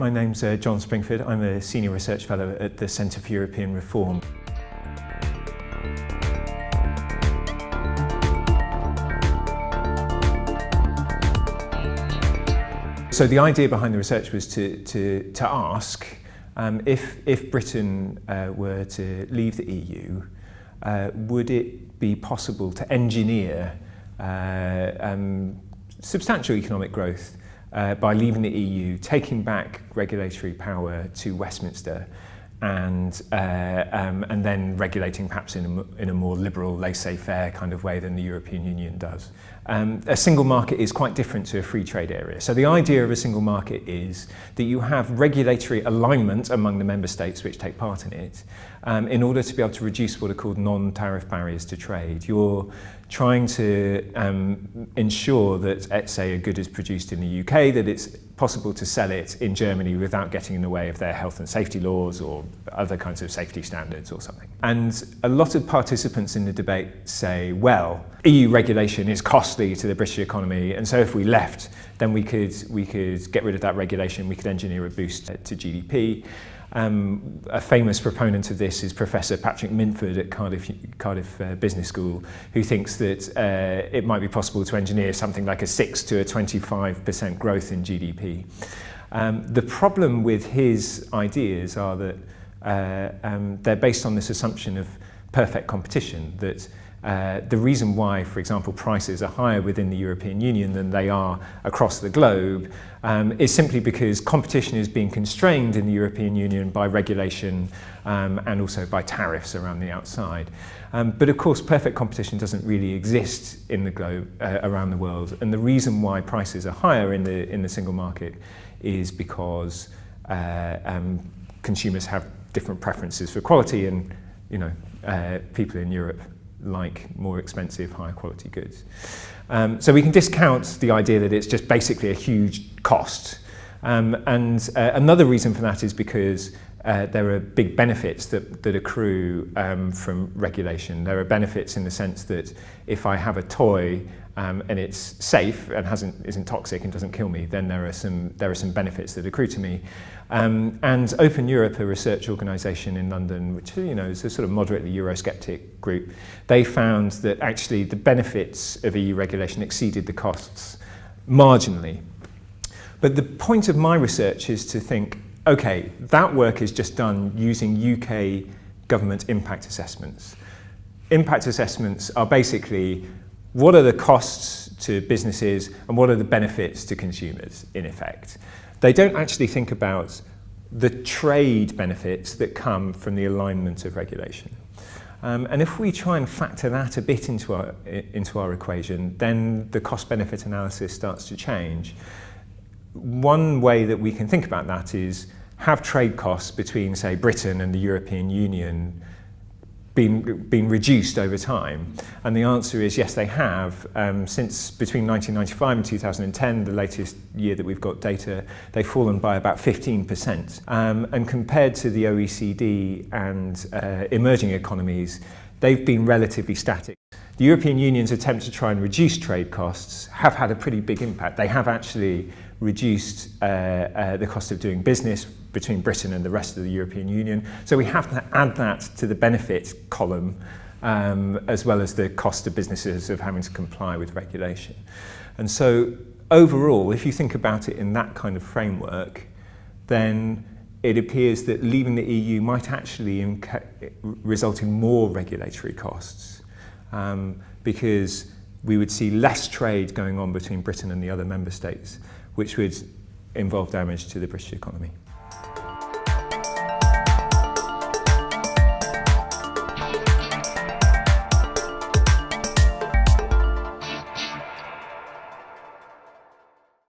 My name's John Springford. I'm a Senior Research Fellow at the Centre for European Reform. So the idea behind the research was to ask if Britain were to leave the EU, would it be possible to engineer substantial economic growth by leaving the EU, taking back regulatory power to Westminster, and then regulating perhaps in a more liberal, laissez-faire kind of way than the European Union does. A single market is quite different to a free trade area. So the idea of a single market is that you have regulatory alignment among the member states which take part in it in order to be able to reduce what are called non-tariff barriers to trade. You're trying to ensure that, let's say, a good is produced in the UK, that it's possible to sell it in Germany without getting in the way of their health and safety laws or other kinds of safety standards or something. And a lot of participants in the debate say, well, EU regulation is costly to the British economy, and so if we left, then we could get rid of that regulation, we could engineer a boost to GDP. A famous proponent of this is Professor Patrick Minford at Cardiff Business School, who thinks that it might be possible to engineer something like a 6 to a 25% growth in GDP. The problem with his ideas are that they're based on this assumption of perfect competition, that the reason why, for example, prices are higher within the European Union than they are across the globe is simply because competition is being constrained in the European Union by regulation and also by tariffs around the outside. But of course, perfect competition doesn't really exist in the globe, around the world. And the reason why prices are higher in the single market is because consumers have different preferences for quality, and people in Europe like more expensive, higher quality goods. So we can discount the idea that it's just basically a huge cost. Another reason for that is because there are big benefits that accrue from regulation. There are benefits in the sense that if I have a toy and it's safe and isn't toxic and doesn't kill me, then there are some benefits that accrue to me. And Open Europe, a research organisation in London, which is a sort of moderately Eurosceptic group, they found that actually the benefits of EU regulation exceeded the costs marginally. But the point of my research is to think, okay, that work is just done using UK government impact assessments. Impact assessments are basically what are the costs to businesses and what are the benefits to consumers, in effect. They don't actually think about the trade benefits that come from the alignment of regulation. And if we try and factor that a bit into our equation, then the cost-benefit analysis starts to change. One way that we can think about that is, have trade costs between, say, Britain and the European Union been reduced over time? And the answer is yes, they have. Since between 1995 and 2010, the latest year that we've got data, they've fallen by about 15%. And compared to the OECD and emerging economies, they've been relatively static. The European Union's attempt to try and reduce trade costs have had a pretty big impact. They have actually reduced the cost of doing business between Britain and the rest of the European Union. So we have to add that to the benefit column, as well as the cost to businesses of having to comply with regulation. And so overall, if you think about it in that kind of framework, then it appears that leaving the EU might actually result in more regulatory costs, because we would see less trade going on between Britain and the other member states, which would involve damage to the British economy.